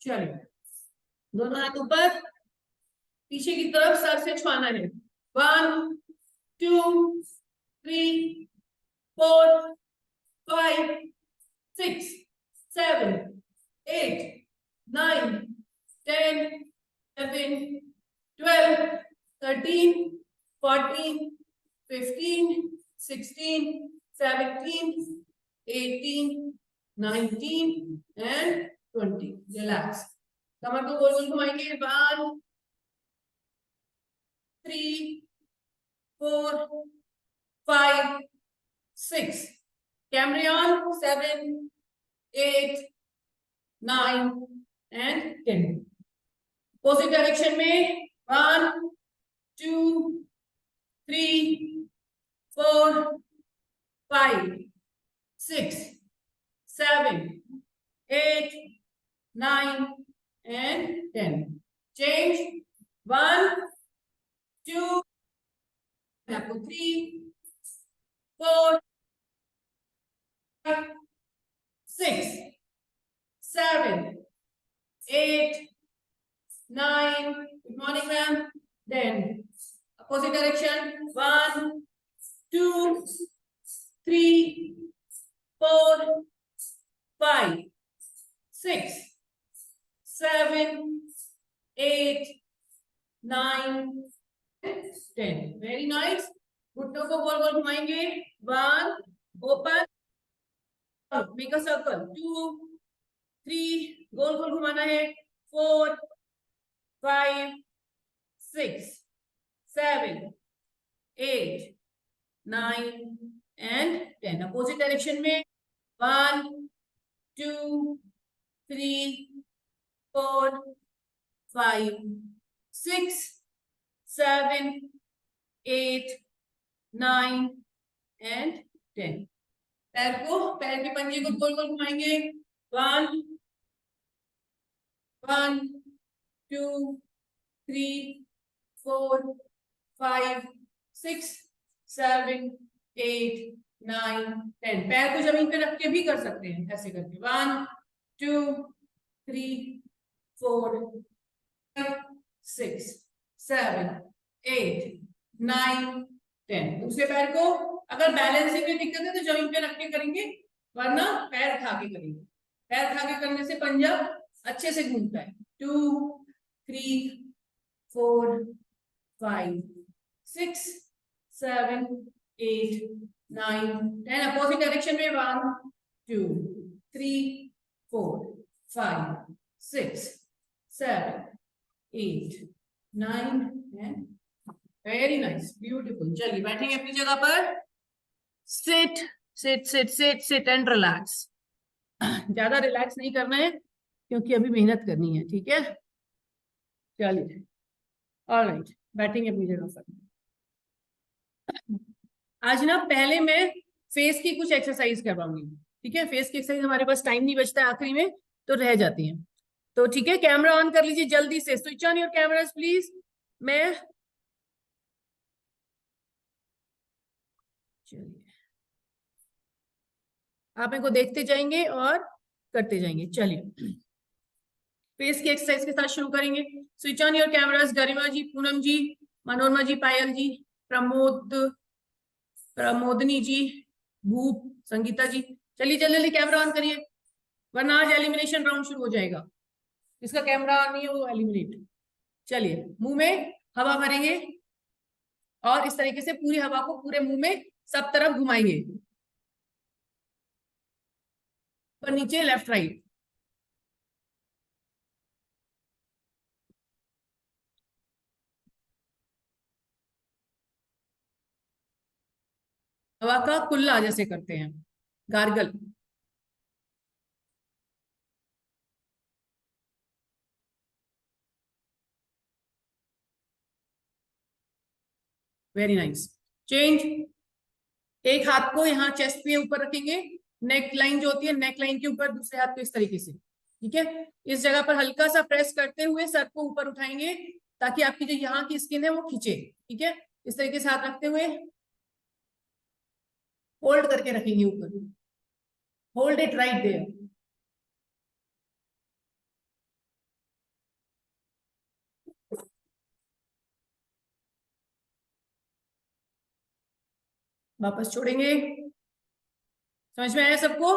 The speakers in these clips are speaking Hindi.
चलिए, दोनों हाथ ऊपर, पीछे की तरफ सर से छुआना है। 1 2 3 4 5 6 7 8 9 10 11 12 13 14 15 16 17 18 19 and 20. Relax. कमर को गोल गोल घुमाएंगे। 1 3 4 5 6. Carry on. 7 8 9 and 10. Opposite direction में 1 2 3 4 5 6 7 8 9 and 10. Change. 1 2 3 4 5 6 7 8 9. Good morning, ma'am. Then opposite direction. 1 2 3 4 5 6 7 8 9 10. Very nice. घुटनों को गोल गोल घुमाएंगे। 1 ओपन, मेक अ सर्कल। 2 3 गोल गोल घुमाना है। 4 5 6 7 8 9 and 10. Opposite direction में 1 2 3 4 5 6 7 8 9 and 10. पैर के पंजे को गोल गोल घुमाएंगे। 1 1 2 3 4 5 6 7 8 9 10. पैर को जमीन पे रख के भी कर सकते हैं, ऐसे करके। 1 2 3 4 5 6 7 8 9 10. दूसरे पैर को अगर बैलेंसिंग में दिक्कत है तो जमीन पे रख के करेंगे, वरना पैर उठा के करेंगे। पैर उठा के करने से पंजा अच्छे से घूमता है। 2 3 4 5 6 7 8 9 10. अपोजिट डायरेक्शन में 1 2 3 4 5 6 7 8 9 and वेरी नाइस, ब्यूटीफुल। चलिए बैठेंगे अपनी जगह पर। Sit sit sit sit sit and relax. ज्यादा रिलैक्स नहीं करना है क्योंकि अभी मेहनत करनी है, ठीक है। चलिए, ऑलराइट, बैठेंगे अपनी जगह पर। आज ना पहले मैं फेस की कुछ एक्सरसाइज करवाऊंगी, ठीक है। फेस की एक्सरसाइज हमारे पास टाइम नहीं बचता है, आखिरी में तो रह जाती है। तो ठीक है, कैमरा ऑन कर लीजिए जल्दी से। Switch on your cameras please. मैं चलिए, आप मेरे को देखते जाएंगे और करते जाएंगे। चलिए, फेस की एक्सरसाइज के साथ शुरू करेंगे। Switch on your cameras. Garima ji, Poonam ji, Manorama ji, Payal ji, Pramodini ji, Bhoop, Sangeeta जी। चलिए जल्दी जल्दी कैमरा ऑन करिए, वरना आज एलिमिनेशन राउंड शुरू हो जाएगा। जिसका कैमरा ऑन नहीं है वो एलिमिनेट। चलिए, मुंह में हवा भरेंगे और इस तरीके से पूरी हवा को पूरे मुंह में सब तरफ घुमाएंगे, ऊपर नीचे लेफ्ट राइट। हवा का कुल्ला जैसे करते हैं, गार्गल। Very nice. चेंज। एक हाथ को यहाँ चेस्ट पे ऊपर रखेंगे, नेक लाइन जो होती है नेक लाइन के ऊपर, दूसरे हाथ को इस तरीके से, ठीक है। इस जगह पर हल्का सा प्रेस करते हुए सर को ऊपर उठाएंगे ताकि आपकी जो यहाँ की स्किन है वो खींचे, ठीक है। इस तरीके से हाथ रखते हुए होल्ड करके रखेंगे ऊपर। Hold it right there. वापस छोड़ेंगे। समझ में आया सबको?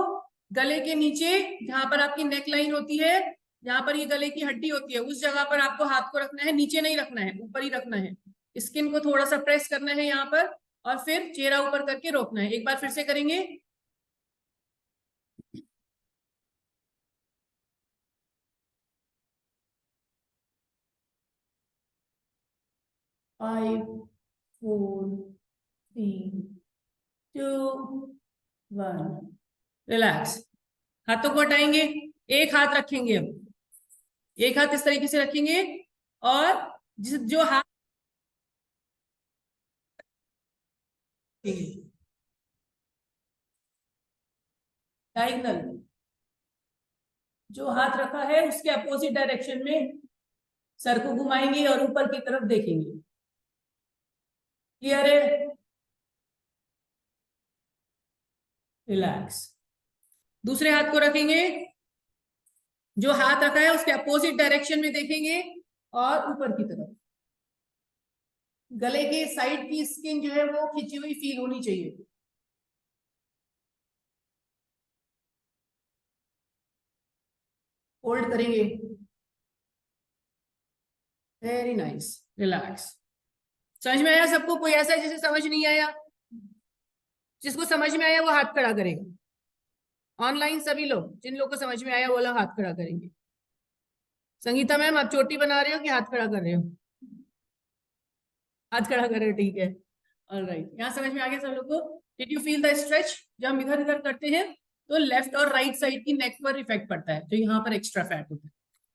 गले के नीचे जहां पर आपकी नेक लाइन होती है, जहां पर ये गले की हड्डी होती है, उस जगह पर आपको हाथ को रखना है, नीचे नहीं रखना है, ऊपर ही रखना है। स्किन को थोड़ा सा प्रेस करना है यहाँ पर, और फिर चेहरा ऊपर करके रोकना है। एक बार फिर से करेंगे। 5 4 3 2 1। रिलैक्स। हाथों को हटाएंगे, एक हाथ रखेंगे। अब एक हाथ इस तरीके से रखेंगे, और जो हाथ डायगनल, जो हाथ रखा है उसके अपोजिट डायरेक्शन में सर को घुमाएंगे और ऊपर की तरफ देखेंगे। क्लियर है? रिलैक्स। दूसरे हाथ को रखेंगे, जो हाथ रखा है उसके अपोजिट डायरेक्शन में देखेंगे और ऊपर की तरफ। गले के साइड की स्किन जो है वो खिंची हुई फील होनी चाहिए। होल्ड करेंगे। Very nice. रिलैक्स। समझ में आया सबको? कोई ऐसा है जिसे समझ नहीं आया? जिसको समझ में आया वो हाथ खड़ा करेगा। ऑनलाइन सभी लोग, जिन लोग को समझ में आया वो लोग हाथ खड़ा करेंगे। संगीता मैम, आप चोटी बना रहे हो कि हाथ खड़ा कर रहे हो? हाथ खड़ा कर रहे हो, ठीक है। ऑलराइट, यहाँ समझ में आ गया सब लोग को? Did you feel the stretch? जब हम इधर उधर करते हैं तो लेफ्ट और राइट साइड की नेक पर इफेक्ट पड़ता है, तो यहाँ पर एक्स्ट्रा फैट होता है।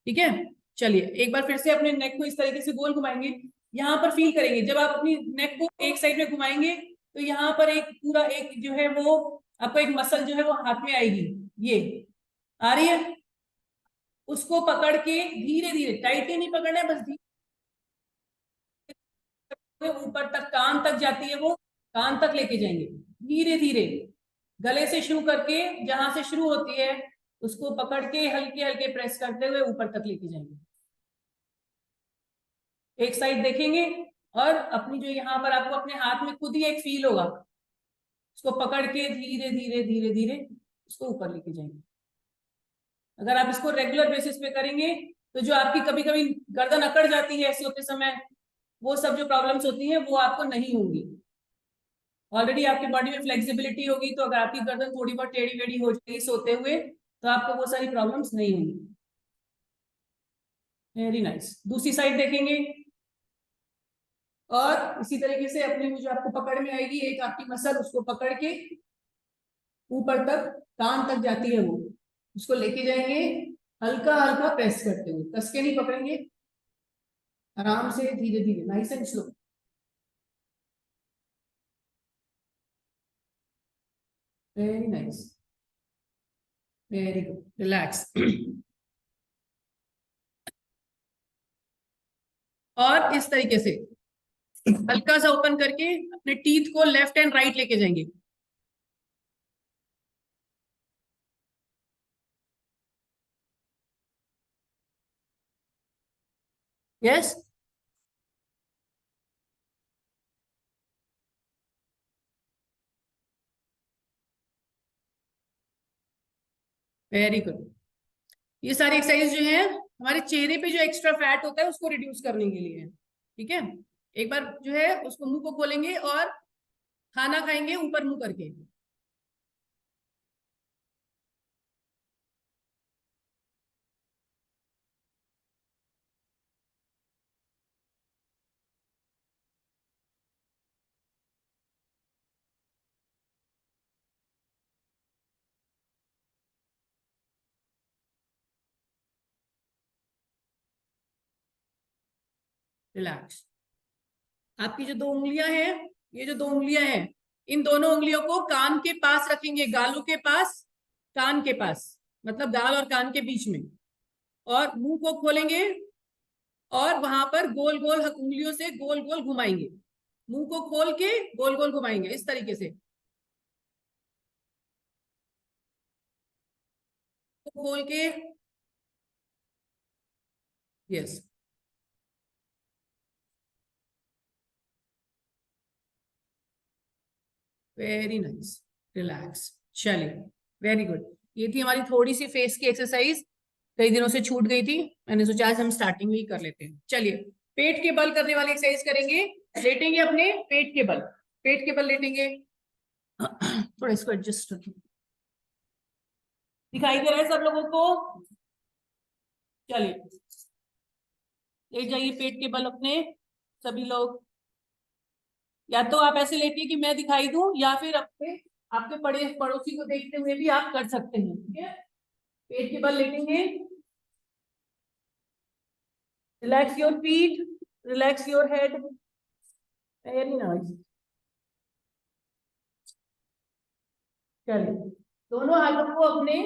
ठीक है, चलिए एक बार फिर से अपने नेक को इस तरीके से गोल घुमाएंगे। यहाँ पर फील करेंगे, जब आप अपनी नेक को एक साइड में घुमाएंगे तो यहाँ पर एक पूरा एक जो है वो आपको एक मसल जो है वो हाथ में आएगी। ये आ रही है, उसको पकड़ के धीरे धीरे, टाइटली नहीं पकड़ना है, बस धीरे ऊपर तक, कान तक जाती है वो, कान तक लेके जाएंगे धीरे धीरे। गले से शुरू करके जहां से शुरू होती है उसको पकड़ के हल्के हल्के प्रेस करते हुए ऊपर तक लेके जाएंगे। एक साइड देखेंगे, और अपनी जो यहाँ पर आपको अपने हाथ में खुद ही एक फील होगा, उसको पकड़ के धीरे धीरे धीरे धीरे उसको ऊपर लेके जाएंगे। अगर आप इसको रेगुलर बेसिस पे करेंगे तो जो आपकी कभी कभी गर्दन अकड़ जाती है सोते समय, वो सब जो प्रॉब्लम्स होती हैं वो आपको नहीं होंगी। ऑलरेडी आपकी बॉडी में फ्लेक्सिबिलिटी होगी, तो अगर आपकी गर्दन थोड़ी बहुत टेढ़ी वेढ़ी हो जाएगी सोते हुए तो आपको वो सारी प्रॉब्लम्स नहीं होंगी। Very nice. दूसरी साइड देखेंगे, और इसी तरीके से अपनी जो आपको पकड़ में आएगी एक आपकी मसल, उसको पकड़ के ऊपर तक, कान तक जाती है वो, उसको लेके जाएंगे हल्का हल्का प्रेस करते हुए, कस के नहीं पकड़ेंगे, आराम से धीरे धीरे, nice and slow. Very nice, very good. Relax. और इस तरीके से हल्का सा ओपन करके अपने टीथ को लेफ्ट एंड राइट लेके जाएंगे। Yes, very good. ये सारी एक्सरसाइज जो है हमारे चेहरे पे जो एक्स्ट्रा फैट होता है उसको रिड्यूस करने के लिए है। ठीक है, एक बार जो है उसको मुंह को खोलेंगे और खाना खाएंगे ऊपर मुंह करके। रिलैक्स। आपकी जो दो उंगलियां हैं, ये जो दो उंगलियां हैं, इन दोनों उंगलियों को कान के पास रखेंगे, गालों के पास, कान के पास, मतलब गाल और कान के बीच में, और मुंह को खोलेंगे और वहां पर गोल गोल उंगलियों से गोल गोल घुमाएंगे। मुंह को खोल के गोल गोल घुमाएंगे इस तरीके से, तो खोल के। Yes, very nice, relax. चलिए, वेरी गुड। ये थी हमारी थोड़ी सी फेस की एक्सरसाइज, कई दिनों से छूट गई थी, मैंने सोचा आज हम स्टार्टिंग में ही कर लेते हैं। चलिए, पेट के बल करने वाली एक्सरसाइज करेंगे। लेटेंगे अपने पेट के बल, पेट के बल लेटेंगे। थोड़ा इसको एडजस्ट रखिए, दिखाई दे रहा है सब लोगों को? चलिए, ले जाइए पेट के बल अपने सभी लोग। या तो आप ऐसे लेटिए कि मैं दिखाई दूं, या फिर अपने आपके पड़ोसी को देखते हुए भी आप कर सकते हैं। ठीक है, पेट के बल लेटेंगे। Relax your feet, relax your head. Very nice. चलिए, दोनों हाथों को अपने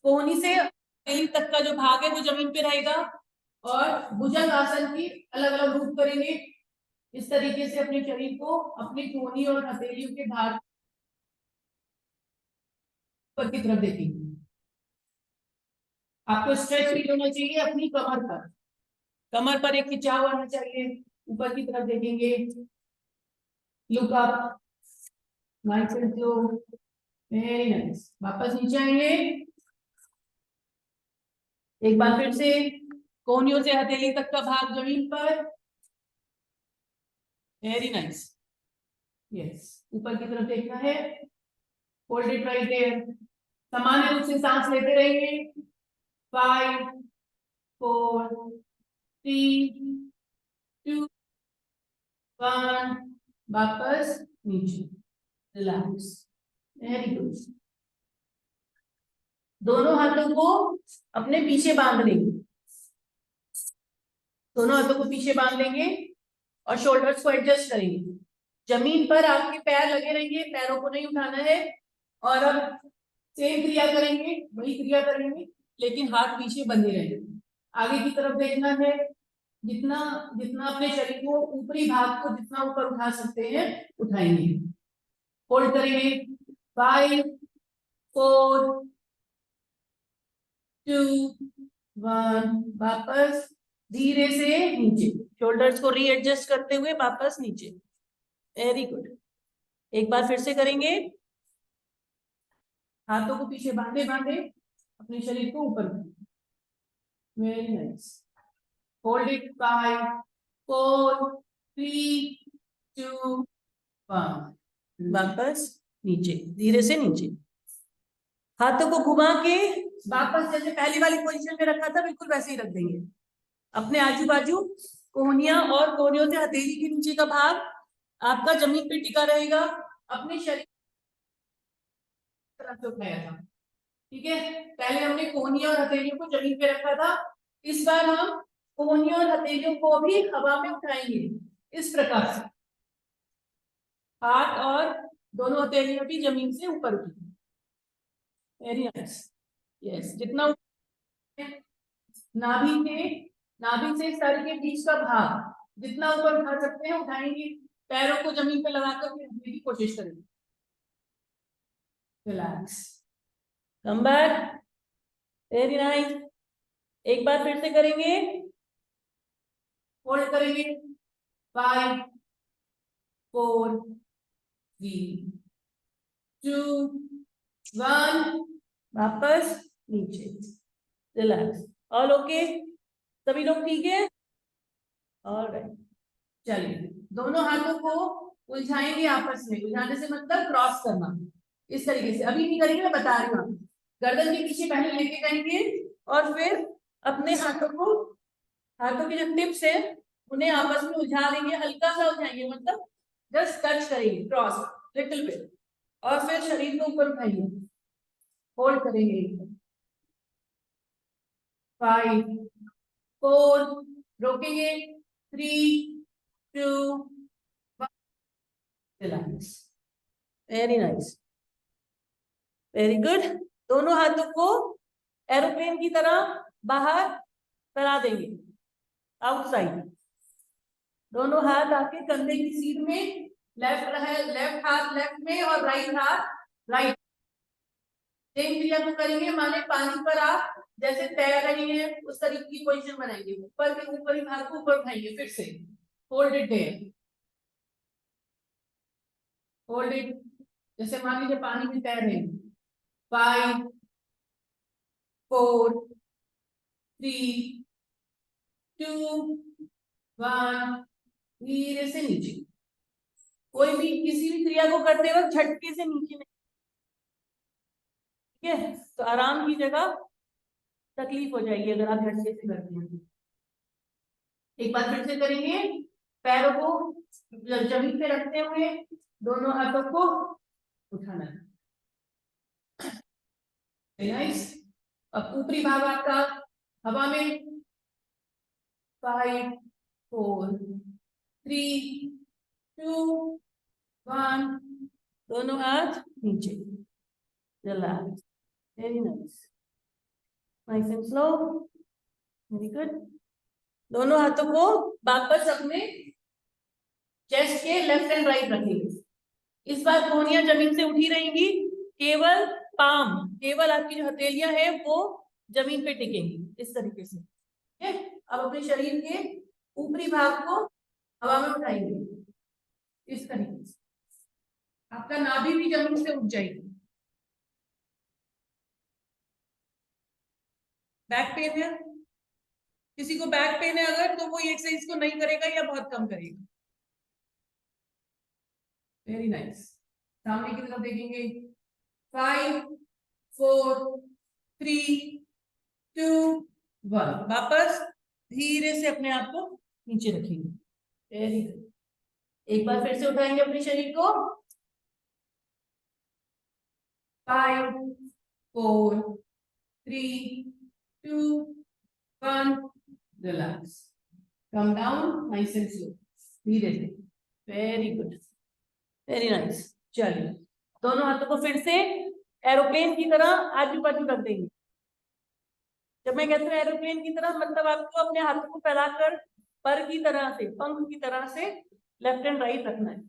कोहनी से हथेली तक का जो भाग है वो जमीन पे रहेगा, और भुजंग आसन की अलग अलग रूप करेंगे। इस तरीके से अपने शरीर को अपनी कोहनी और हथेलियों के भाग पर की तरफ देखेंगे। आपको स्ट्रेच फील होना चाहिए अपनी कमर पर, कमर पर एक खिंचाव आना चाहिए। ऊपर की तरफ देखेंगे, look up, nice and slow, very nice. वापस नीचे आएंगे, एक बार फिर से कोहनियों से हथेली तक का भाग जमीन पर, वेरी नाइस। यस, ऊपर की तरफ देखना है, होल्ड इट राइट देयर। सामान्य रूप से सांस लेते रहेंगे। 5 4 3 2 1, वापस नीचे, रिलैक्स, वेरी गुड। दोनों हाथों को अपने पीछे बांध लेंगे, दोनों हाथों को पीछे बांध लेंगे और शोल्डर्स को एडजस्ट करेंगे। जमीन पर आपके पैर लगे रहेंगे, पैरों को नहीं उठाना है। और अब सेम क्रिया करेंगे, वही क्रिया करेंगे, लेकिन हाथ पीछे बंधे रहेंगे। आगे की तरफ देखना है, जितना जितना अपने शरीर को ऊपरी भाग को जितना ऊपर उठा सकते हैं उठाएंगे। होल्ड करेंगे। 5 4 2 1, वापस धीरे से नीचे, शोल्डर्स को रीएडजस्ट करते हुए वापस नीचे। Very good. एक बार फिर से करेंगे, हाथों को पीछे बांधे बांधे अपने शरीर को ऊपर। Very nice. Hold it. 5 4 3 2 1, वापस नीचे, धीरे से नीचे। हाथों को घुमा के वापस जैसे पहली वाली पोजीशन में रखा था बिल्कुल वैसे ही रख देंगे। अपने आजू बाजू कोहनियां और कोहनियों से हथेली के नीचे का भाग आपका जमीन पे टिका रहेगा, अपने शरीर तरफ से उठाया था। ठीक है, पहले हमने कोहनियों और हथेलियों को जमीन पे रखा था, इस बार हम कोहनियों और हथेलियों को भी हवा में उठाएंगे इस प्रकार से। हाथ और दोनों हथेलियां भी जमीन से ऊपर उठी। Very nice. यस, जितना नाभि के नाभि से सर के बीच का भाग जितना ऊपर उठा सकते हैं उठाएंगे। पैरों को जमीन पे लगाकर फिर उठने की कोशिश करेंगे। Relax, come back, very nice. एक बार फिर से करेंगे, होल्ड करेंगे। 5 4 3 2 1, वापस नीचे, रिलैक्स। All okay? सभी लोग ठीक है? ऑलराइट। चलिए, दोनों हाथों को उलझाएंगे आपस में। उलझाने से मतलब क्रॉस करना, इस तरीके से। अभी नहीं करेंगे, मैं बता रही हूँ। गर्दन के पीछे पहले लेके जाएंगे और फिर अपने हाथों के जो टिप्स है उन्हें आपस में उलझा देंगे। हल्का सा उलझाएंगे, मतलब जस्ट टच करेंगे, क्रॉस लिटिल बिट, और फिर शरीर को ऊपर उठाइए। होल्ड करेंगे। 5 4, रोकेंगे। 3 2 1, relax, very nice, very good. दोनों हाथों को एरोप्लेन की तरह बाहर फैला देंगे, आउटसाइड। दोनों हाथ आपके कंधे की सीध में, लेफ्ट हाथ लेफ्ट में और राइट हाथ राइट। सेम क्रिया को करेंगे, माने पानी पर आप जैसे तैर रही हैं उस तरीके की पोजीशन बनाएंगे। ऊपर के ऊपरी भाग को ऊपर उठाएंगे, फिर से। Hold it there, hold it. जैसे मान लीजिए पानी में तैर रहे हैं, 5 4 3 2 1, धीरे से नीचे। कोई भी किसी भी क्रिया को करते वक्त झटके से नीचे नहीं, ठीक है? तो आराम की जगह तकलीफ हो जाएगी अगर आप झटके से करते हैं। एक बार फिर से करेंगे, पैरों को जमीन पे रखते हुए दोनों हाथों को उठाना है। नाइस। अब ऊपरी भाग आपका हवा में, 5 4 3 2 1, दोनों हाथ नीचे, relax, very nice, nice and slow, very good. दोनों हाथों को वापस अपने चेस्ट के लेफ्ट एंड राइट रखेंगे। इस बार कोहनियां जमीन से उठी रहेंगी, केवल पाम, केवल आपकी जो हथेलियां हैं वो जमीन पे टिकेंगी, इस तरीके से, ठीक है? अब अपने शरीर के ऊपरी भाग को हवा में उठाएंगे, इस तरीके से। आपका नाभि भी जमीन से उठ जाएगी। बैक पेन है, किसी को बैक पेन है अगर, तो वो ये एक्सरसाइज को नहीं करेगा या बहुत कम करेगा। Very nice. सामने की तरफ देखेंगे, 5 4 3 2 1, वापस धीरे से अपने आप को नीचे रखेंगे। Very good. एक बार फिर से उठाएंगे अपने शरीर को, 5 4 3 2 1, relax, come down, nice and slow, धीरे से। Very good, very nice. चलिए, दोनों हाथों को फिर से एरोप्लेन की तरह आजू बाजू रख देंगे। जब मैं कहती हूँ एरोप्लेन की तरह, मतलब आपको अपने हाथों को फैलाकर पर की तरह से, पंख की तरह से लेफ्ट एंड राइट रखना है।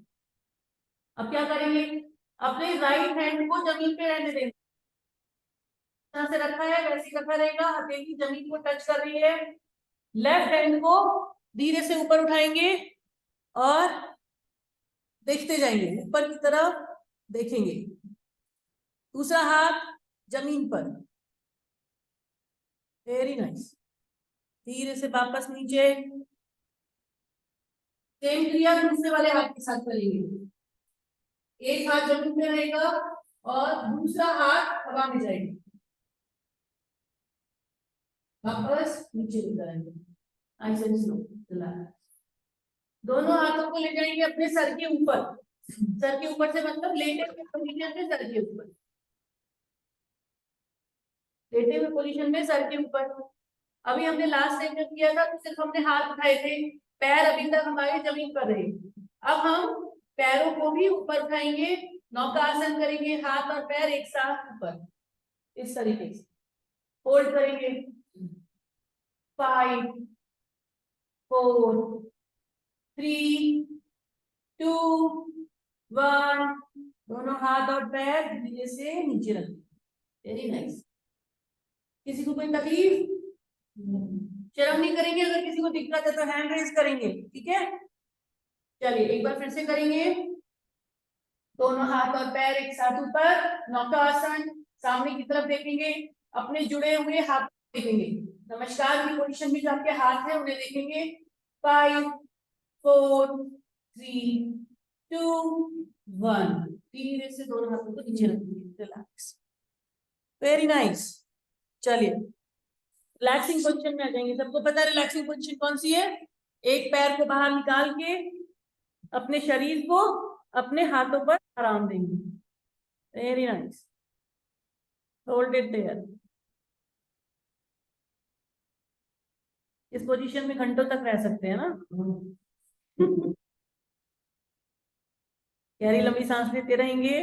अब क्या करेंगे, अपने राइट हैंड को जमीन पे रहने देंगे, तरह से रखा है वैसे ही रखा रहेगा, हथेली जमीन को टच कर रही है। लेफ्ट हैंड को धीरे से ऊपर उठाएंगे और देखते जाएंगे, ऊपर की तरफ देखेंगे। दूसरा हाथ जमीन पर, वेरी नाइस, धीरे से वापस नीचे। सेम क्रिया दूसरे वाले हाथ के साथ करेंगे। एक हाथ जमीन पे रहेगा और दूसरा हाथ हवा में जाएगा, वापस नीचे उतरेंगे, ऐसे स्लो, रिलैक्स। दोनों हाथों को ले जाएंगे अपने सर के ऊपर, सर के ऊपर से मतलब लेटे हुए पोजीशन में, सर के ऊपर, लेटे हुए पोजीशन में सर के ऊपर। अभी हमने लास्ट टाइम जब किया था तो सिर्फ हमने हाथ उठाए थे, पैर अभी तक हमारे जमीन पर रहे। अब हम पैरों को भी ऊपर उठाएंगे, नौकासन करेंगे, हाथ और पैर एक साथ ऊपर, इस तरीके से होल्ड करेंगे। 5 4 3 2 1, दोनों हाथ और पैर धीरे से नीचे रखें। Very nice. किसी को कोई तकलीफ, शर्म नहीं करेंगे, अगर किसी को दिक्कत है तो हैंड रेज करेंगे, ठीक है? चलिए एक बार फिर से करेंगे, दोनों हाथ और पैर एक साथ ऊपर, नौकासन, सामने की तरफ देखेंगे, अपने जुड़े हुए हाथ देखेंगे, नमस्कार की पोजीशन में जो आपके हाथ है उन्हें देखेंगे। 5 4 3 2 1, धीरे से दोनों हाथों को नीचे रखेंगे, रिलैक्स, वेरी नाइस। चलिए रिलैक्सिंग पोजीशन में आ जाएंगे। सबको पता है रिलैक्सिंग पोजीशन कौन सी है? एक पैर को बाहर निकाल के अपने शरीर को अपने हाथों पर आराम देंगे, very nice, hold it there. इस पोजीशन में घंटों तक रह सकते हैं ना। गहरी लंबी सांस लेते रहेंगे।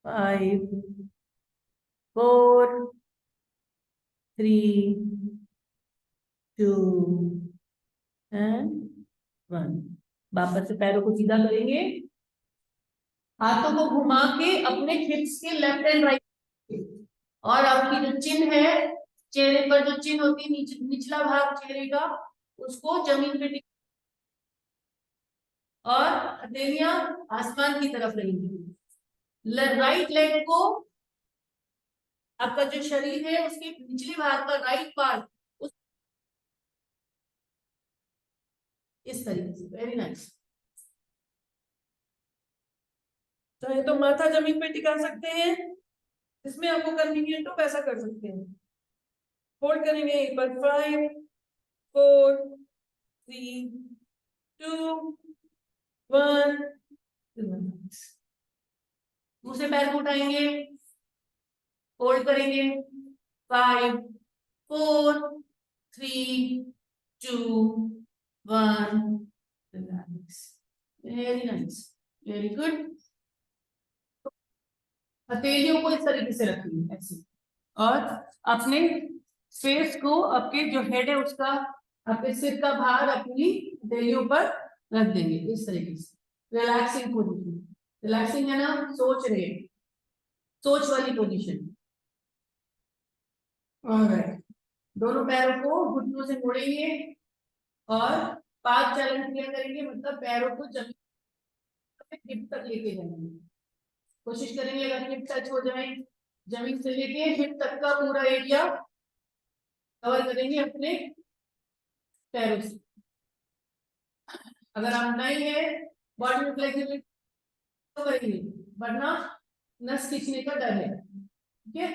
5 4 3 2 एंड 1, वापस से पैरों को सीधा करेंगे, हाथों को घुमा के अपने हिप्स के लेफ्ट एंड राइट, और आपकी जो चिन्ह है, चेहरे पर जो चिन्ह होती है, निचला भाग चेहरे का, उसको जमीन पे और हथेलियां आसमान की तरफ रहेंगी। राइट लेग को, आपका जो शरीर है उसके निचले भाग का राइट पार्ट उस इस तरीके से। Very nice. चाहे तो माथा जमीन पे टिका सकते हैं, इसमें आपको कन्वीनियंट हो वैसा कर सकते हैं। होल्ड करेंगे एक बार, 5 4 3 2 1। दूसरे पैर को उठाएंगे, होल्ड करेंगे, 5 4 3 2 1। Very nice, very good. हथेलियों को इस तरीके से रखेंगे ऐसे, और अपने फेस को, आपके जो हेड है उसका, आपके सिर का भार अपनी हथेलियों पर रख देंगे इस तरीके से। रिलैक्सिंग पोजीशन, रिलैक्सिंग है ना, सोच रहे, सोच वाली पोजीशन। ऑलराइट, दोनों पैरों को घुटनों से मोड़ेंगे और पाद चलन क्रिया करेंगे, मतलब पैरों को जमीन पे हिप तक लेके जाएंगे। कोशिश करेंगे अगर हिप टच हो जाए, जमीन से लेके हिप तक का पूरा एरिया कवर करेंगे अपने पैरों से। अगर आप नहीं है बॉडी में फ्लेक्सिबिलिटी तो करेंगे, वरना नस खींचने का डर है। ठीक है,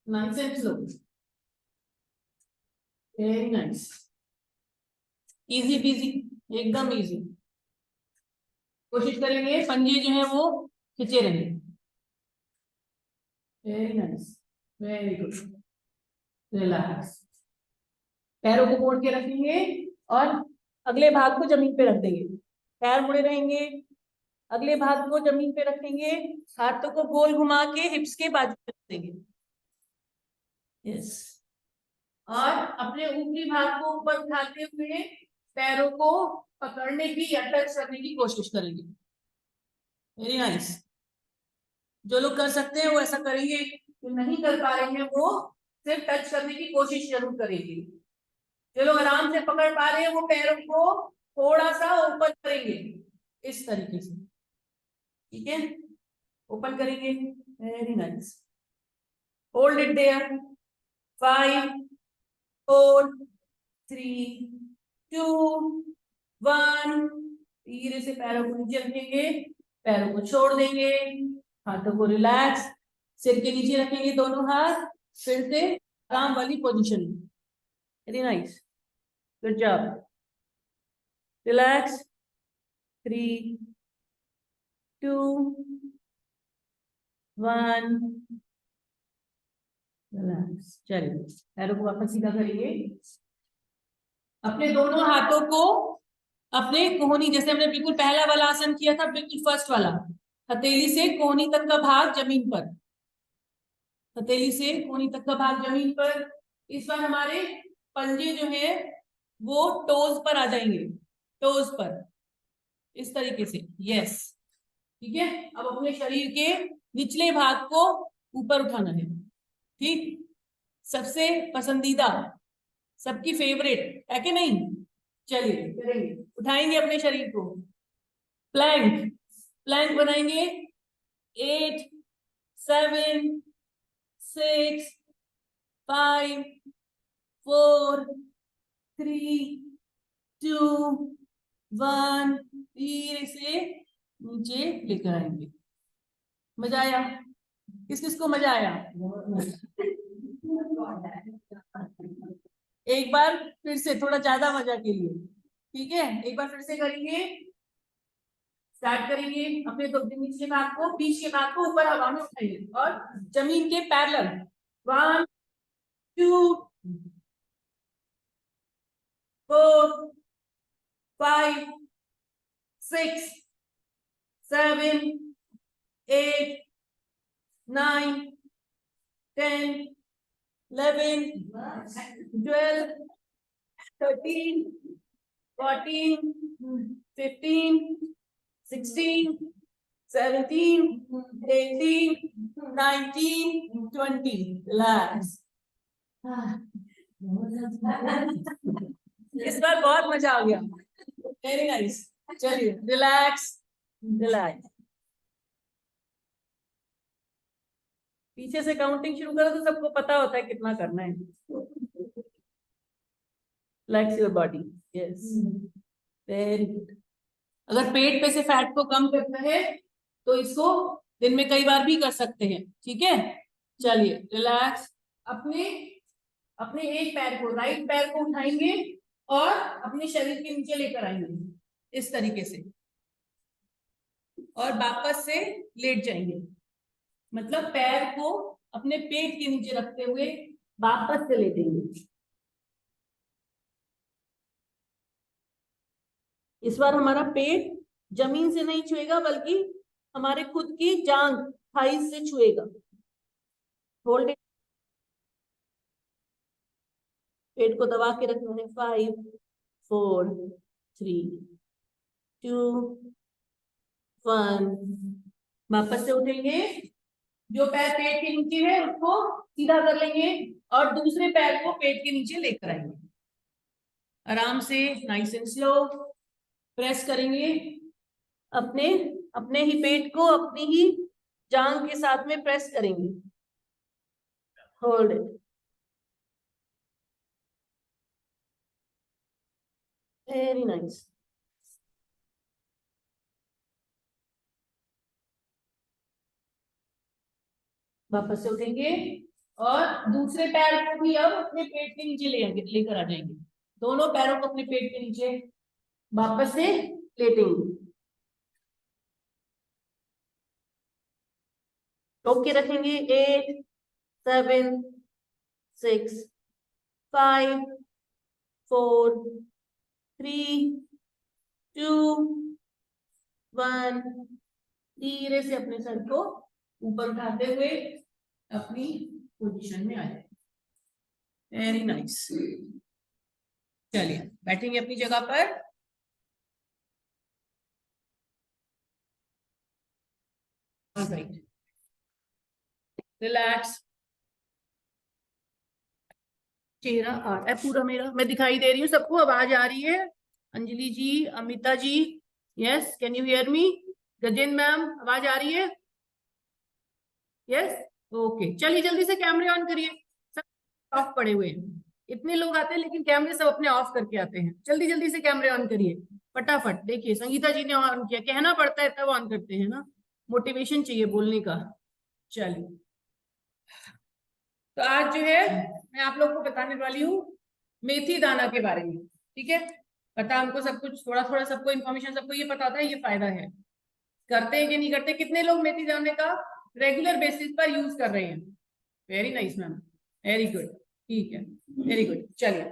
nice and slow, very nice, easy PG, एकदम इजी। कोशिश करेंगे पंजे जो है वो खींचे रहेंगे। Very nice, very good, relax. पैरों को मोड़ के रखेंगे और अगले भाग को जमीन पे रख देंगे। पैर मुड़े रहेंगे, अगले भाग को जमीन पे रखेंगे, हाथों को गोल घुमा के हिप्स के बाजू में रख देंगे। यस, और अपने ऊपरी भाग को ऊपर उठाते हुए पैरों को पकड़ने की या टच करने की कोशिश करेंगे। Very nice. जो लोग कर सकते हैं वो ऐसा करेंगे, जो नहीं कर पा रहे हैं वो सिर्फ टच करने की कोशिश जरूर करेंगे। जो लोग आराम से पकड़ पा रहे हैं वो पैरों को थोड़ा सा ओपन करेंगे इस तरीके से। ठीक है, ओपन करेंगे। Very nice, hold it there, 5 4 3 2 1। धीरे से पैरों को नीचे रखेंगे, पैरों को छोड़ देंगे, हाथों को रिलैक्स, सिर के नीचे रखेंगे दोनों हाथ, फिर से आराम वाली position. Very nice, good job. Relax, 3 2 1। Relax. चलिए पैरों को वापस सीधा करेंगे, अपने दोनों हाथों को अपने कोहनी, जैसे हमने बिल्कुल पहला वाला आसन किया था, बिल्कुल फर्स्ट वाला, हथेली से कोहनी तक का भाग जमीन पर, हथेली से कोहनी तक का भाग जमीन पर। इस बार हमारे पंजे जो है वो टोज पर आ जाएंगे, टोज पर इस तरीके से। यस, ठीक है। अब अपने शरीर के निचले भाग को ऊपर उठाना है। ठीक, सबसे पसंदीदा, सबकी फेवरेट है कि नहीं? चलिए करेंगे, उठाएंगे अपने शरीर को, प्लैंक, प्लैंक बनाएंगे। 8 7 6 5 4 3 2 1। धीरे से नीचे लेकर आएंगे। मजा आया? किस किस को मजा आया? एक बार फिर से थोड़ा ज्यादा मजा के लिए, ठीक है, एक बार फिर से करेंगे। स्टार्ट करेंगे, अपने दो निचले भाग को, बीच के भाग को ऊपर हवा में उठाएंगे और जमीन के पैरेलल। 1 2 4 5 6 7 8 9 10 11 12 13 14 15 16 17 18 19 20। रिलैक्स। इस बार बहुत मजा आ गया। Very nice. चलिए रिलैक्स रिलैक्स। पीछे से काउंटिंग शुरू करो तो सबको पता होता है कितना करना है। Relax your body. Yes, very good. अगर पेट पे से फैट को कम करना है तो इसको दिन में कई बार भी कर सकते हैं, ठीक है। चलिए रिलैक्स। अपने अपने एक पैर को, राइट पैर को उठाएंगे और अपने शरीर के नीचे लेकर आएंगे इस तरीके से, और वापस से लेट जाएंगे। मतलब पैर को अपने पेट के नीचे रखते हुए वापस से लेटेंगे। इस बार हमारा पेट जमीन से नहीं छुएगा बल्कि हमारे खुद की जांघ, थाइस से छुएगा। होल्ड। पेट को दबा के रखना है। 5 4 3 2 1। वापस से उठेंगे। जो पैर पेट के नीचे है उसको सीधा कर लेंगे और दूसरे पैर को पेट के नीचे लेकर आएंगे। आराम से, नाइस एंड स्लो प्रेस करेंगे। अपने अपने ही पेट को अपनी ही जांघ के साथ में प्रेस करेंगे। Hold it. Very nice. वापस से उठेंगे और दूसरे पैर को भी अब अपने पेट के नीचे लेकर आ जाएंगे। दोनों पैरों को अपने पेट के नीचे वापस से लेटेंगे। रोक के रखेंगे। 8 7 6 5 4 3 2 1। धीरे से अपने सर को ऊपर उठाते हुए अपनी पोजीशन में आ जाए। Very nice. चलिए बैठेंगे अपनी जगह पर। Alright, relax. चेहरा आ रहा है पूरा मेरा, मैं दिखाई दे रही हूँ सबको? आवाज आ रही है? Anjali ji, Amita ji, yes, can you hear me? Gajendra ma'am, आवाज आ रही है? Yes, okay. चलिए जल्दी से कैमरे ऑन करिए। सब ऑफ पड़े हुए हैं, इतने लोग आते हैं लेकिन कैमरे सब अपने ऑफ करके आते हैं। जल्दी जल्दी से कैमरे ऑन करिए फटाफट। देखिए संगीता जी ने ऑन किया, कहना पड़ता है तब ऑन करते हैं ना, मोटिवेशन चाहिए बोलने का। चलिए, तो आज जो है मैं आप लोग को बताने वाली हूँ मेथी दाना के बारे में, ठीक है। पता हमको सब कुछ, थोड़ा थोड़ा सबको इन्फॉर्मेशन, सबको ये पता होता है ये फायदा है। करते हैं कि नहीं करते? कितने लोग मेथी दाने का रेगुलर बेसिस पर यूज कर रहे हैं? Very nice ma'am, very good, ठीक है, वेरी गुड। चलिए,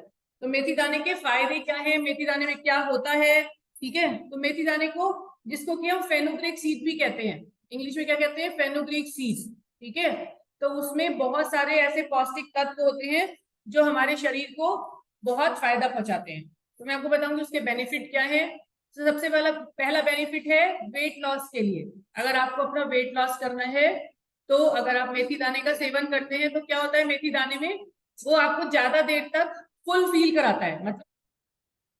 तो मेथी दाने के फायदे क्या है, मेथी दाने में क्या होता है, ठीक है। तो मेथी दाने को, जिसको कि हम फेनुग्रीक सीड भी कहते हैं, इंग्लिश में क्या कहते हैं? फेनुग्रीक सीड, ठीक है। तो उसमें बहुत सारे ऐसे पौष्टिक तत्व होते हैं जो हमारे शरीर को बहुत फायदा पहुंचाते हैं। तो मैं आपको बताऊंगी उसके बेनिफिट क्या है। तो सबसे पहला बेनिफिट है वेट लॉस के लिए। अगर आपको अपना वेट लॉस करना है तो अगर आप मेथी दाने का सेवन करते हैं तो क्या होता है, मेथी दाने में वो आपको ज्यादा देर तक फुल फील कराता है, मतलब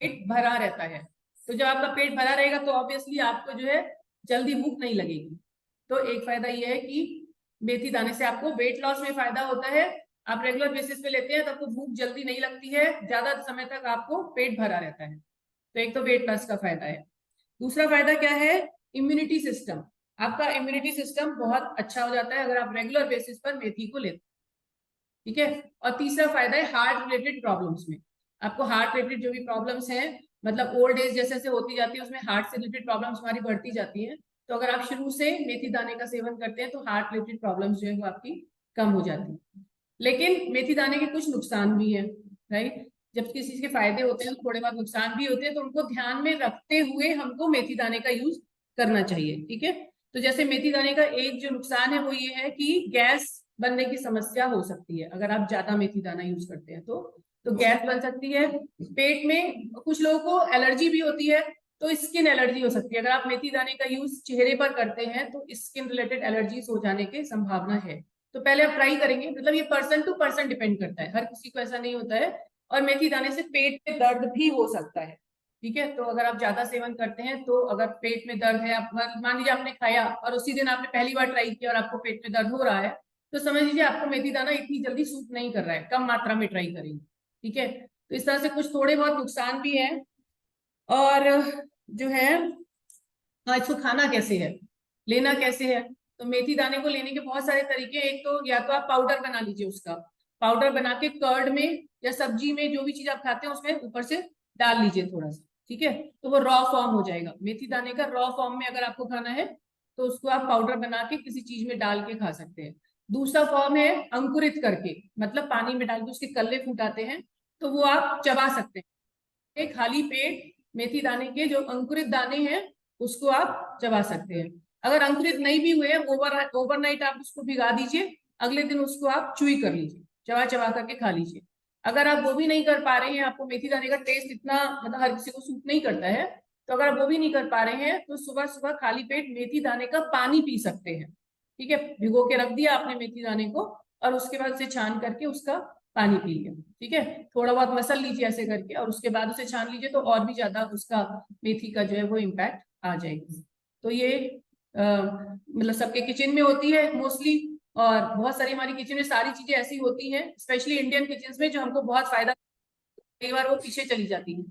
पेट भरा रहता है। तो जब आपका पेट भरा रहेगा तो ऑब्वियसली आपको जो है जल्दी भूख नहीं लगेगी। तो एक फायदा ये है कि मेथी दाने से आपको वेट लॉस में फायदा होता है। आप रेगुलर बेसिस पे लेते हैं तो आपको भूख जल्दी नहीं लगती है, ज्यादा समय तक आपको पेट भरा रहता है। तो एक तो वेट लॉस का फायदा है। दूसरा फायदा क्या है? Immunity system. आपका इम्यूनिटी सिस्टम बहुत अच्छा हो जाता है अगर आप रेगुलर बेसिस पर मेथी को लेते हैं, ठीक है। और तीसरा फायदा है हार्ट रिलेटेड प्रॉब्लम्स में। आपको हार्ट रिलेटेड जो भी प्रॉब्लम्स हैं, मतलब ओल्ड एज जैसे जैसे होती जाती है उसमें हार्ट से रिलेटेड प्रॉब्लम्स हमारी बढ़ती जाती है। तो अगर आप शुरू से मेथी दाने का सेवन करते हैं तो हार्ट रिलेटेड प्रॉब्लम्स जो है वो आपकी कम हो जाती है। लेकिन मेथी दाने के कुछ नुकसान भी है, राइट। जब किसी चीज के फायदे होते हैं तो थोड़े बहुत नुकसान भी होते हैं, तो उनको ध्यान में रखते हुए हमको मेथी दाने का यूज करना चाहिए, ठीक है। तो जैसे मेथी दाने का एक जो नुकसान है वो ये है कि गैस बनने की समस्या हो सकती है। अगर आप ज्यादा मेथी दाना यूज करते हैं तो गैस बन सकती है पेट में। कुछ लोगों को एलर्जी भी होती है, तो स्किन एलर्जी हो सकती है। अगर आप मेथी दाने का यूज चेहरे पर करते हैं तो स्किन रिलेटेड एलर्जीज हो जाने की संभावना है। तो पहले आप ट्राई करेंगे, मतलब ये पर्सन टू पर्सन डिपेंड करता है, हर किसी को ऐसा नहीं होता है। और मेथी दाने से पेट में दर्द भी हो सकता है, ठीक है। तो अगर आप ज्यादा सेवन करते हैं तो अगर पेट में दर्द है, आप मान लीजिए आपने खाया और उसी दिन आपने पहली बार ट्राई किया और आपको पेट में दर्द हो रहा है, तो समझ लीजिए आपको मेथी दाना इतनी जल्दी सूट नहीं कर रहा है, कम मात्रा में ट्राई करेंगे। ठीक है, तो इस तरह से कुछ थोड़े बहुत नुकसान भी है। और जो है, हाँ, इसको खाना कैसे है, लेना कैसे है, तो मेथी दाने को लेने के बहुत सारे तरीके। एक तो या तो आप पाउडर बना लीजिए, उसका पाउडर बना के कर्ड में या सब्जी में, जो भी चीज आप खाते हैं उसमें ऊपर से डाल लीजिए थोड़ा सा। ठीक है, तो वो रॉ फॉर्म हो जाएगा मेथी दाने का। रॉ फॉर्म में अगर आपको खाना है तो उसको आप पाउडर बना के किसी चीज में डाल के खा सकते हैं। दूसरा फॉर्म है अंकुरित करके, मतलब पानी में डाल के उसके कल्ले फूटाते हैं, तो वो आप चबा सकते हैं। खाली पेट मेथी दाने के जो अंकुरित दाने हैं उसको आप चबा सकते हैं। अगर अंकुरित नहीं भी हुए, ओवरनाइट आप उसको भिगा दीजिए, अगले दिन उसको आप चुई कर लीजिए, चबा चबा करके खा लीजिए। अगर आप वो भी नहीं कर पा रहे हैं, आपको मेथी दाने का टेस्ट इतना मतलब हर किसी को सूट नहीं करता है, तो अगर आप वो भी नहीं कर पा रहे हैं तो सुबह सुबह खाली पेट मेथी दाने का पानी पी सकते हैं। ठीक है, भिगो के रख दिया आपने मेथी दाने को और उसके बाद उसे छान करके उसका पानी पी लिया। ठीक है, थोड़ा बहुत मसल लीजिए ऐसे करके और उसके बाद उसे छान लीजिए, तो और भी ज्यादा उसका मेथी का जो है वो इम्पैक्ट आ जाएगी। तो ये मतलब सबके किचन में होती है मोस्टली, और बहुत सारी हमारी किचन में सारी चीजें ऐसी होती हैं, स्पेशली इंडियन किचन में, जो हमको बहुत फायदा, कई बार वो पीछे चली जाती हैं,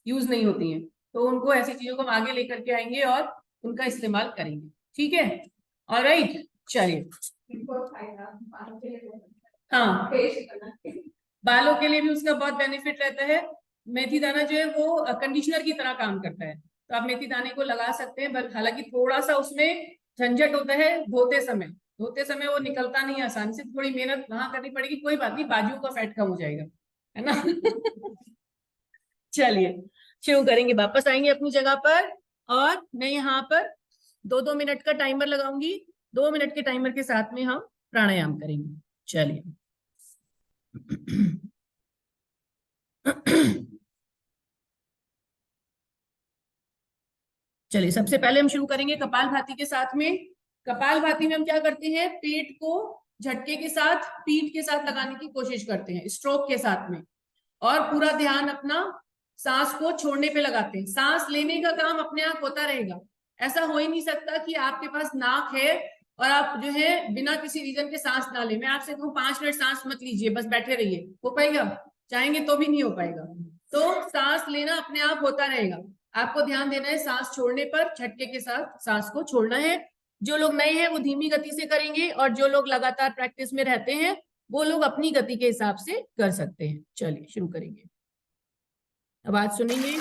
यूज नहीं होती हैं, तो उनको ऐसी चीजों को हम आगे लेकर के आएंगे और उनका इस्तेमाल करेंगे। ठीक है, ऑलराइट, चलिए। हाँ, बालों के लिए भी उसका बहुत बेनिफिट रहता है। मेथी दाना जो है वो कंडीशनर की तरह काम करता है, तो आप मेथी दाने को लगा सकते हैं। हालांकि थोड़ा सा उसमें झंझट होता है, धोते समय वो निकलता नहीं आसानी से, थोड़ी मेहनत वहां करनी पड़ेगी, कोई बात नहीं, बाजुओं का फैट कम हो जाएगा, है ना। चलिए शुरू करेंगे, वापस आएंगे अपनी जगह पर, और मैं यहाँ पर 2-2 मिनट का टाइमर लगाऊंगी। 2 मिनट के टाइमर के साथ में हम प्राणायाम करेंगे। चलिए। चलिए, सबसे पहले हम शुरू करेंगे कपालभाति के साथ में। कपालभाति में हम क्या करते हैं, पेट को झटके के साथ, पीठ के साथ लगाने की कोशिश करते हैं, स्ट्रोक के साथ में, और पूरा ध्यान अपना सांस को छोड़ने पे लगाते हैं। सांस लेने का काम अपने आप होता रहेगा, ऐसा हो ही नहीं सकता कि आपके पास नाक है और आप जो है बिना किसी रीजन के सांस ना ले। मैं आपसे कहूँ 5 मिनट सांस मत लीजिए, बस बैठे रहिए, हो पाएगा? चाहेंगे तो भी नहीं हो पाएगा। तो सांस लेना अपने आप होता रहेगा, आपको ध्यान देना है सांस छोड़ने पर, झटके के साथ सांस को छोड़ना है। जो लोग नए हैं वो धीमी गति से करेंगे, और जो लोग लगातार प्रैक्टिस में रहते हैं वो लोग अपनी गति के हिसाब से कर सकते हैं। चलिए शुरू करेंगे, आवाज सुनेंगे।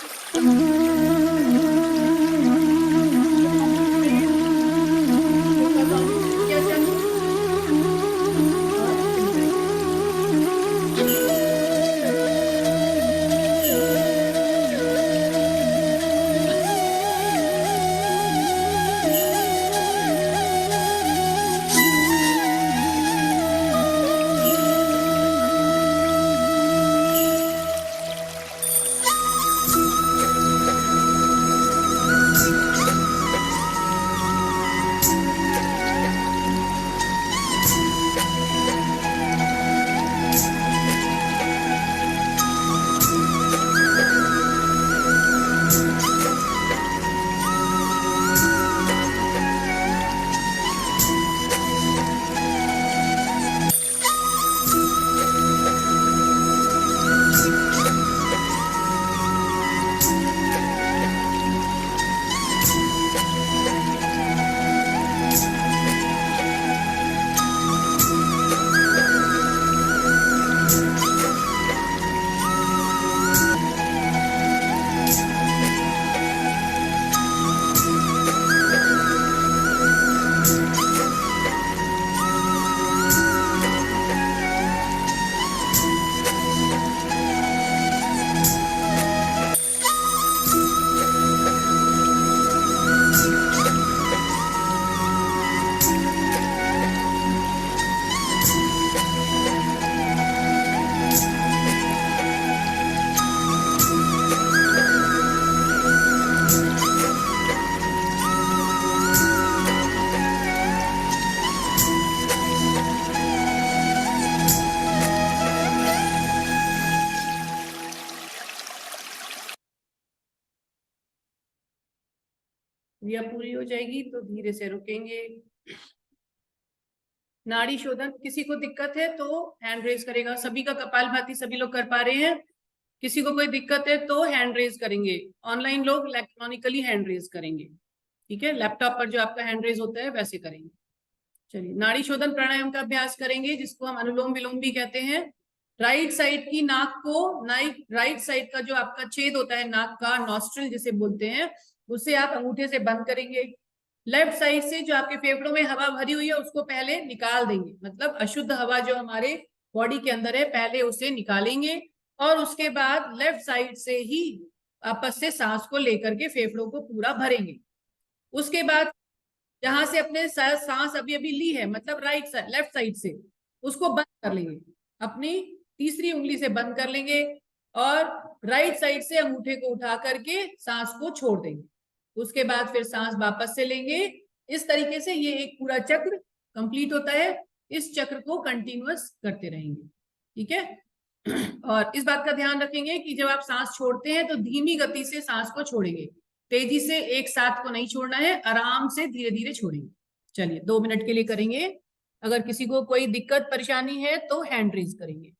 क्रिया पूरी हो जाएगी तो धीरे से रुकेंगे। नाड़ी शोधन, किसी को दिक्कत है तो हैंड रेज करेगा। सभी का कपालभाति सभी लोग कर पा रहे हैं? किसी को कोई दिक्कत है तो हैंड रेज करेंगे। ऑनलाइन लोग इलेक्ट्रॉनिकली हैंड रेज करेंगे, ठीक है? लैपटॉप पर जो आपका हैंड रेज होता है वैसे करेंगे। चलिए, नाड़ी शोधन प्राणायाम का अभ्यास करेंगे, जिसको हम अनुलोम विलोम भी कहते हैं। राइट साइड की नाक को, राइट साइड का जो आपका छेद होता है नाक का, नॉस्ट्रिल जिसे बोलते हैं, उसे आप अंगूठे से बंद करेंगे। लेफ्ट साइड से जो आपके फेफड़ों में हवा भरी हुई है उसको पहले निकाल देंगे, मतलब अशुद्ध हवा जो हमारे बॉडी के अंदर है पहले उसे निकालेंगे, और उसके बाद लेफ्ट साइड से ही आपस से सांस को लेकर के फेफड़ों को पूरा भरेंगे। उसके बाद जहां से अपने सांस अभी अभी ली है, मतलब राइट साइड लेफ्ट साइड से, उसको बंद कर लेंगे, अपनी तीसरी उंगली से बंद कर लेंगे, और राइट साइड से अंगूठे को उठा करके सांस को छोड़ देंगे। उसके बाद फिर सांस वापस से लेंगे। इस तरीके से ये एक पूरा चक्र कंप्लीट होता है। इस चक्र को कंटिन्यूअस करते रहेंगे, ठीक है? और इस बात का ध्यान रखेंगे कि जब आप सांस छोड़ते हैं तो धीमी गति से सांस को छोड़ेंगे, तेजी से एक साथ को नहीं छोड़ना है, आराम से धीरे धीरे छोड़ेंगे। चलिए 2 मिनट के लिए करेंगे। अगर किसी को कोई दिक्कत परेशानी है तो हैंड रेज करेंगे।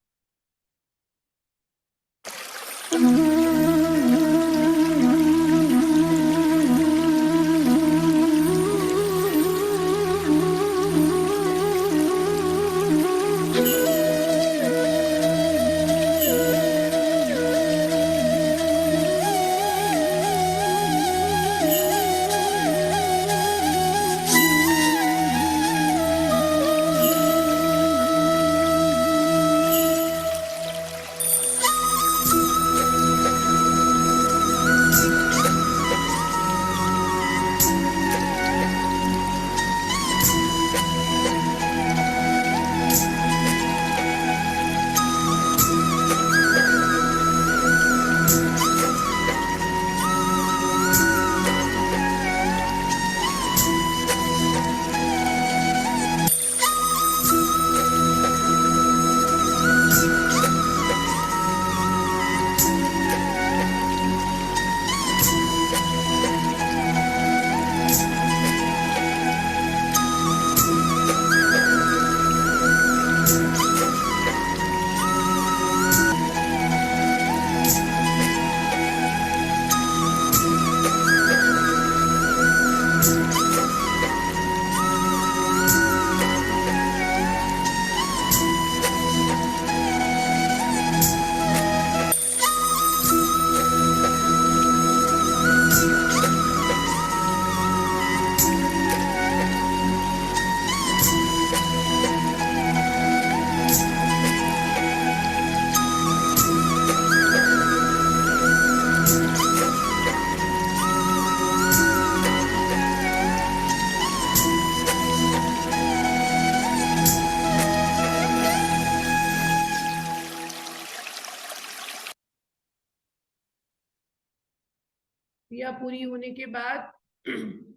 क्रिया पूरी होने के बाद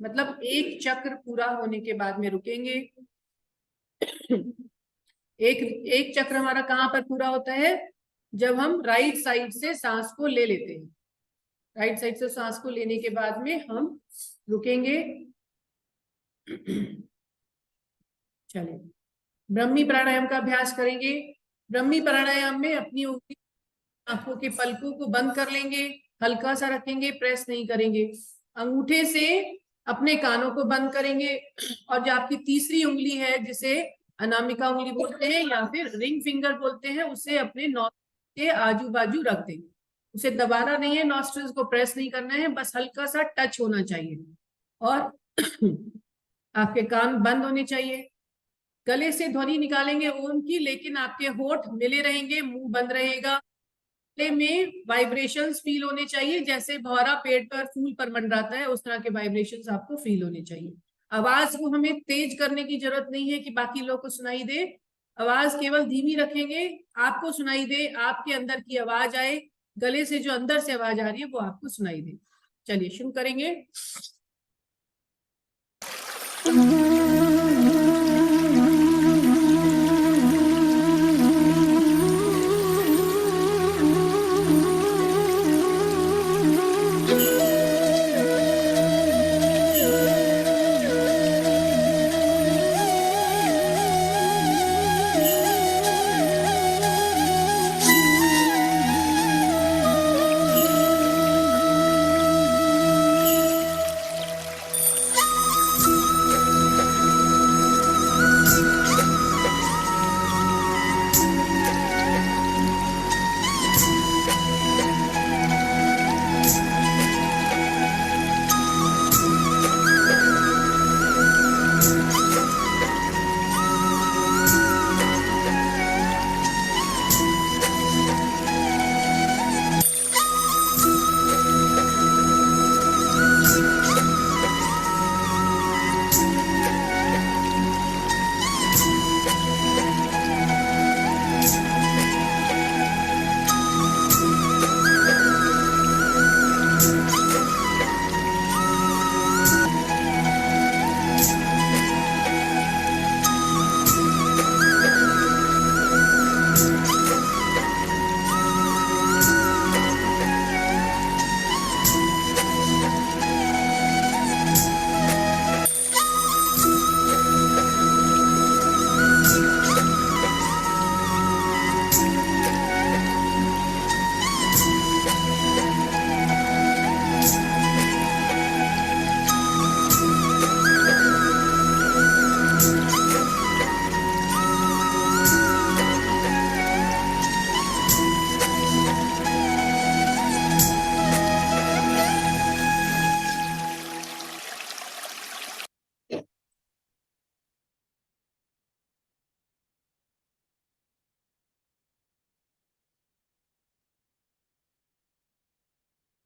मतलब एक चक्र पूरा होने के बाद में रुकेंगे। एक चक्र हमारा कहाँ पर पूरा होता है? जब हम राइट साइड से सांस को ले लेते हैं। राइट साइड से सांस को लेने के बाद में हम रुकेंगे। चलिए, ब्रह्मी प्राणायाम का अभ्यास करेंगे। ब्रह्मी प्राणायाम में अपनी उंगली आंखों के पलकों को बंद कर लेंगे, हल्का सा रखेंगे, प्रेस नहीं करेंगे। अंगूठे से अपने कानों को बंद करेंगे, और जो आपकी तीसरी उंगली है जिसे अनामिका उंगली बोलते हैं या फिर रिंग फिंगर बोलते हैं, उसे अपने नॉस्ट्रिल के आजू बाजू रख देंगे। उसे दबाना नहीं है, नॉस्ट्रिल्स को प्रेस नहीं करना है, बस हल्का सा टच होना चाहिए। और आपके कान बंद होने चाहिए। गले से ध्वनि निकालेंगे ओम की, लेकिन आपके होठ मिले रहेंगे, मुंह बंद रहेगा। गले में वाइब्रेशंस फील होने चाहिए, जैसे भौरा पेड़ पर फूल पर मंडराता है उस तरह के वाइब्रेशंस आपको फील होने चाहिए। आवाज को हमें तेज करने की जरूरत नहीं है कि बाकी लोग को सुनाई दे। आवाज केवल धीमी रखेंगे, आपको सुनाई दे, आपके अंदर की आवाज आए, गले से जो अंदर से आवाज आ रही है वो आपको सुनाई दे। चलिए शुरू करेंगे।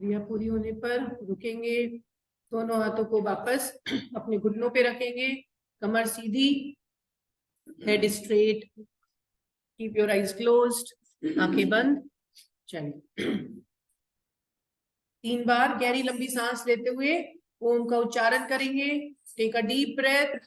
क्रिया पूरी होने पर रुकेंगे, दोनों हाथों को वापस अपने घुटनों पे रखेंगे, कमर सीधी, head straight, keep your eyes closed, आंखें बंद। चलिए 3 बार गहरी लंबी सांस लेते हुए ओम का उच्चारण करेंगे। Take a deep breath.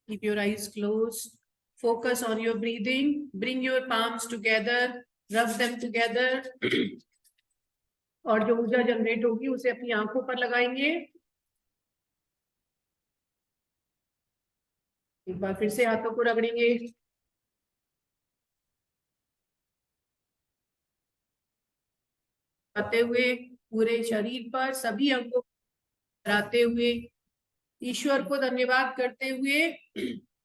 Keep your eyes closed. Focus on your breathing. Bring your palms together. Rub them together. और जो ऊर्जा जनरेट होगी उसे अपनी आंखों पर लगाएंगे। एक बार फिर से हाथों को रगड़ेंगे। आते हुए पूरे शरीर पर सभी अंगों कराते हुए ईश्वर को धन्यवाद करते हुए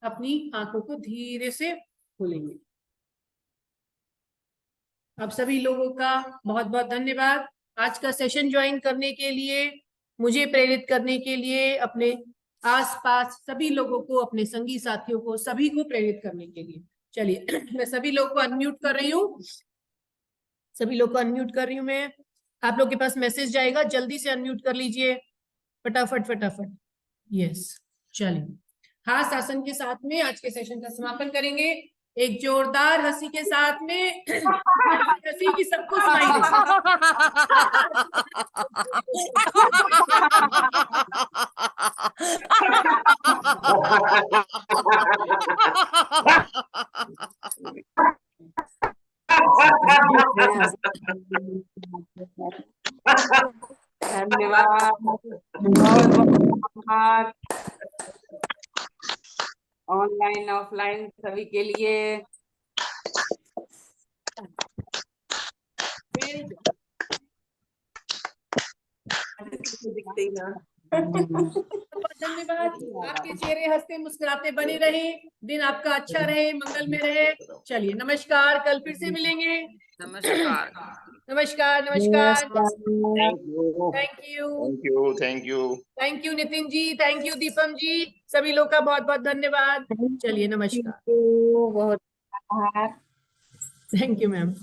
अपनी आंखों को धीरे से खोलेंगे। आप सभी लोगों का बहुत बहुत धन्यवाद आज का सेशन ज्वाइन करने के लिए, मुझे प्रेरित करने के लिए, अपने आसपास सभी लोगों को, अपने संगी साथियों को, सभी को प्रेरित करने के लिए। चलिए मैं सभी लोग को अनम्यूट कर रही हूँ, सभी लोग को अनम्यूट कर रही हूँ मैं। आप लोग के पास मैसेज जाएगा, जल्दी से अनम्यूट कर लीजिए, फटाफट फटाफट। यस, चलिए हाथ आसन के साथ में आज के सेशन का समापन करेंगे। एक जोरदार हंसी के साथ में, हंसी की सबको स्माइल। धन्यवाद ऑनलाइन ऑफलाइन सभी के लिए। धन्यवाद, आपके चेहरे हंसते मुस्कुराते बने रहे, दिन आपका अच्छा रहे, मंगल में रहे। चलिए नमस्कार, कल फिर से मिलेंगे। नमस्कार नमस्कार नमस्कार। Thank you thank you Nitin ji, thank you Deepam ji, सभी लोग का बहुत बहुत धन्यवाद। चलिए नमस्कार। बहुत थैंक यू मैम।